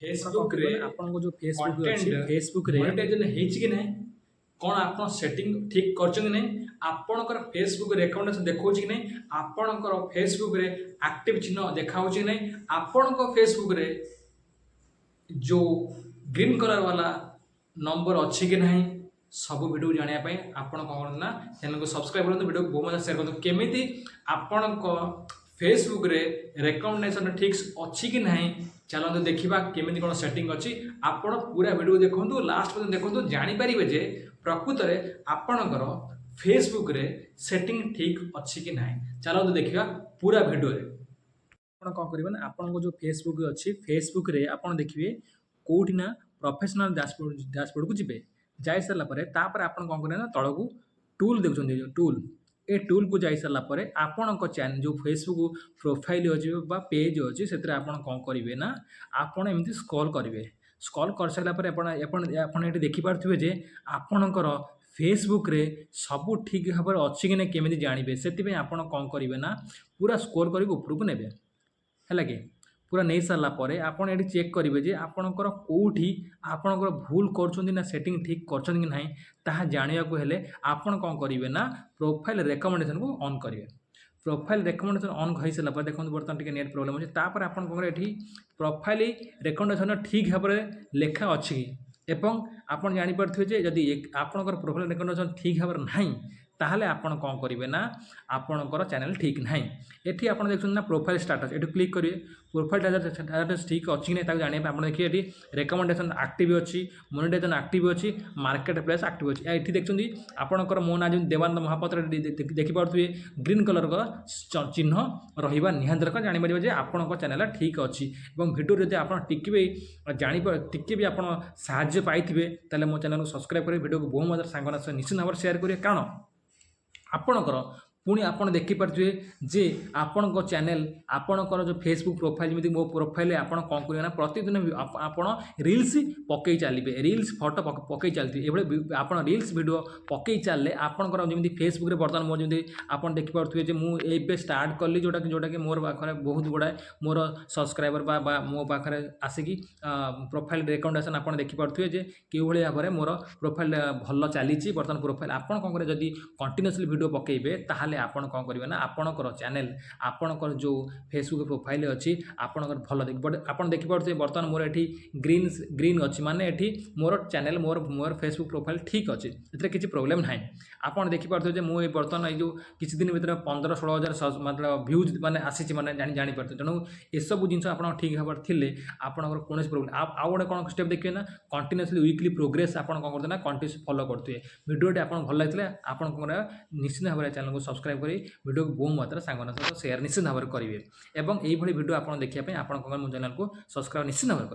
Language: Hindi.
फेसबुक रे आपन जो फेसबुक कंटेंट अच्छी फेसबुक रे मोनेटाइजेशन ହେଇଛି कि नहीं कौन आप सेटिंग ठीक कर कि नहीं आपणकर फेसबुक रेकमेंडेशन देखा कि नहीं आपणकर फेसबुक रे एक्टिव चिन्ह देखा कि नहीं आपण फेसबुक रे जो ग्रीन कलर वाला नंबर अच्छी कि नहीं सब वीडियो जानापी आपण कौन करना चैनल को सब्सक्राइब करूँ वीडियो को बहुत मजा शेयर करूँ केमी आपण फेसबुक रे रेकमेंडेशन ठीक अच्छी कि नहीं चलते देखा केमी कौन सेटिंग अच्छी आपण पूरा वीडियो देखो लास्ट पर्यटन देखो जानीपारे जे प्रकृत में आपणकर फेसबुक रे सेटिंग ठीक अच्छी कि नहीं चलते देखा पूरा वीडियो रे आपन कौन करेंगे ना आपन जो फेसबुक अच्छी फेसबुक रे आपन देखिए कोठी ना प्रोफेशनल डैशबोर्ड को जिबे जाई सारा पर आपन कौन करेंगे ना तल को टूल देखुं टूल ए टूल को जाई सारा पर आपन चैनल जो फेसबुक प्रोफाइल अच्छी पेज अच्छी से कौन करेंगे ना आपन एमती स्क्रॉल करेंगे स्क्रॉल कर सारापर ये देखिपे जे आपणकर फेसबुक रे सब ठीक भाव अच्छी कि नहीं केमी जानवे से आप कौन करेंगे ना पूरा स्कोर करके उपरको ने है कि पूरा नहीं सारा पर आपड़ ये चेक करेंगे जे आपणकर कौटी आपणकर भूल कर सेटिंग ठीक कर नहीं ताहा जाना हेले आपन कौन करेंगे ना प्रोफाइल रेकमेंडेशन को ऑन करेंगे प्रोफाइल रेकमेंडेशन ऑन हो सारा पर देखो बर्तमान टी नेट प्रोब्लेम अच्छे तापर आप प्रोफाइल रेकमेंडेशन ठीक भाव में लेखा अच्छी एवं आपन जानीपे जदि आपणकर प्रोफाइल रेकमेंडेशन ठीक भाव ना ताहले आपण कौन करेंगे ना आपणकर चैनल ठीक ना ये आप देखते ना प्रोफाइल स्टाटस ये क्लिक करेंगे प्रोफाइल स्टाटस ठीक अच्छी नहीं जाना आप देखिए ये रेकमेंडेशन एक्टिव अच्छी मोनेटाइजेशन एक्टिव अच्छी मार्केट प्लेस एक्टिव अच्छी ये देखते आपणकर मो ना जो देवानंद महापात्र देखिपे ग्रीन कलर का चिन्ह रहा निहां दरकार जापर जे आपण चैनल ठीक अच्छी और भिडियो जब आप टिके जानी टिके भी आप साहाय्य पाइबे मो चैनल को सब्सक्राइब करेंगे भिडियो को बहुत मजा सांग निश्चित भाव शेयर करेंगे कारण आपणकर पुणी आपड़ देखिपे जे आपण चैनल आपणकर जो फेसबुक प्रोफाइल जमी मो प्रोफाइल आप कौन करेंगे प्रतिदिन आप रील्स पकई चलिए रील्स फोटो पकई चलती ये आप रील्स वीडियो पकई चलने आपंकर जमी फेसबुक बर्तमान मोर जमी आप देखिपे जे मुझे स्टार्ट कली जोटा कि मोर पाखे बहुत गुड़ाए मोर सब्सक्राइबर मो पाखे आसिकी प्रोफाइल रेकमेंडेशन आप देखिपे जे कि भाव में मोर प्रोफाइल भल चली बर्तमान प्रोफाइल आप कौन करेंगे जदि कंटिन्यूअसली वीडियो पकेबे ताहले आपण कौन करेंगे ना आपणकर चैनल आपणकर जो फेसबुक प्रोफाइल अच्छी आपणकर भल देख आप देखिपे बर्तमान मोर ये ग्रीन ग्रीन अच्छी माने ये मोर चैनल मोर मोर फेसबुक प्रोफाइल ठीक अच्छे ये किसी प्रोब्लेम ना आप देखिपे मुझे बर्तमान ये किसी दिन भर 15-16 मतलब भ्यूज मैंने आसी मैंने जापर तेणु ये सब जिन आप ठीक भाव थे आपंकर कौन प्रोब्लेम आउ गोटे कौन स्टेप देखिए ना कंटिन्यूअसली वीकली प्रोग्रेस आप कौन करते ना कंटिन्यूस फॉलो करते वीडियोटी आप भल लगे आप निश्चित भाव में चैनल को सब्सक्राइब करी वीडियो को बहु मात्रा सांगना सहित शेयर निश्चित भाव में करेंगे और यही वीडियो आप देखा आप चैनल को सब्सक्राइब निश्चित भाव में